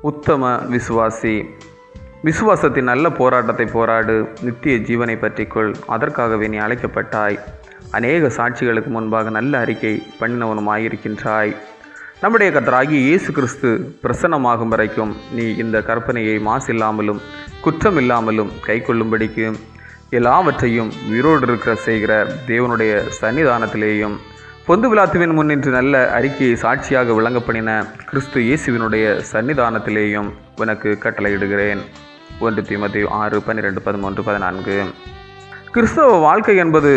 உத்தம விசுவாசி. விசுவாசத்தின் நல்ல போராட்டத்தை போராடு, நித்திய ஜீவனை பற்றிக்கொள். அதற்காகவே நீ அழைக்கப்பட்டாய். அநேக சாட்சிகளுக்கு முன்பாக நல்ல அறிக்கை பண்ணினவனுமாயிருக்கின்றாய். நம்முடைய கர்த்தராகிய இயேசு கிறிஸ்து பிரசன்னமாகும் வரைக்கும் நீ இந்த கற்பனையை மாசில்லாமலும் குற்றமில்லாமலும் கை கொள்ளும்படிக்கு எல்லாவற்றையும் உயிரோடு செய்கிற தேவனுடைய சன்னிதானத்திலேயும் பொந்து பிலாத்துவின் முன்னின்று நல்ல அறிக்கையை சாட்சியாக விளங்க பண்ணின கிறிஸ்து இயேசுவினுடைய சன்னிதானத்திலேயும் உனக்கு கட்டளையிடுகிறேன். 1 தீமோத்தேயு 6:12-13-14. கிறிஸ்தவ வாழ்க்கை என்பது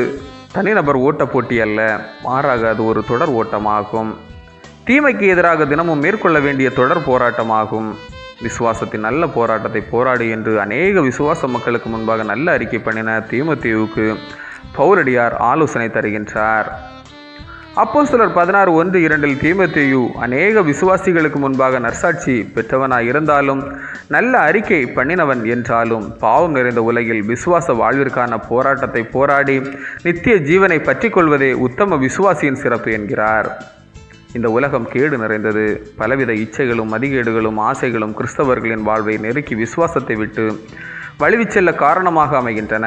தனிநபர் ஓட்ட போட்டி அல்ல, மாறாக அது ஒரு தொடர் ஓட்டமாகும். தீமைக்கு எதிராக தினமும் மேற்கொள்ள வேண்டிய தொடர் போராட்டமாகும். விசுவாசத்தின் நல்ல போராட்டத்தை போராடு என்று அநேக விசுவாச மக்களுக்கு முன்பாக நல்ல அறிக்கை பண்ணின தீமோத்தேயுவுக்கு பவுலடியார் ஆலோசனை தருகின்றார். அப்போஸ்தலர் 16:1-2 தீமோத்தேயு அநேக விசுவாசிகளுக்கு முன்பாக நற்சாட்சி பெற்றவனாய் இருந்தாலும் நல்ல அறிக்கை பண்ணினவன் என்றாலும் பாவம் நிறைந்த உலகில் விசுவாச வாழ்விற்கான போராட்டத்தை போராடி நித்திய ஜீவனை பற்றி கொள்வதே உத்தம விசுவாசியின் சிறப்பு என்கிறார். இந்த உலகம் கேடு நிறைந்தது. பலவித இச்சைகளும் மதிகேடுகளும் ஆசைகளும் கிறிஸ்தவர்களின் வாழ்வை நெருக்கி விசுவாசத்தை விட்டு வழிவிச் செல்ல காரணமாக அமைகின்றன.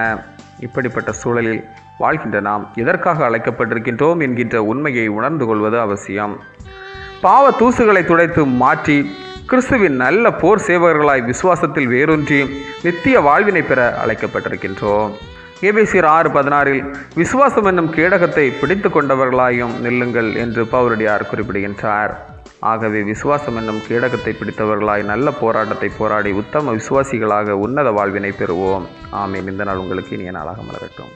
இப்படிப்பட்ட சூழலில் வாழ்கின்ற நாம் எதற்காக அழைக்கப்பட்டிருக்கின்றோம் என்கின்ற உண்மையை உணர்ந்து கொள்வது அவசியம். பாவ தூசுகளை துடைத்து மாற்றி கிறிஸ்துவின் நல்ல போர் சேவகர்களாய் விசுவாசத்தில் வேரூன்றி நித்திய வாழ்வினை பெற அழைக்கப்பட்டிருக்கின்றோம். எபேசியர் 6:16 விசுவாசம் என்னும் கேடகத்தை பிடித்து கொண்டவர்களாயும் நில்லுங்கள் என்று பவுலடியார் குறிப்பிடுகின்றார். ஆகவே விசுவாசம் என்னும் கேடகத்தை பிடித்தவர்களாய் நல்ல போராட்டத்தை போராடி உத்தம விசுவாசிகளாக உன்னத வாழ்வினை பெறுவோம். ஆமீன். இந்த நாள் உங்களுக்கு இனிய நாளாக மலரட்டும்.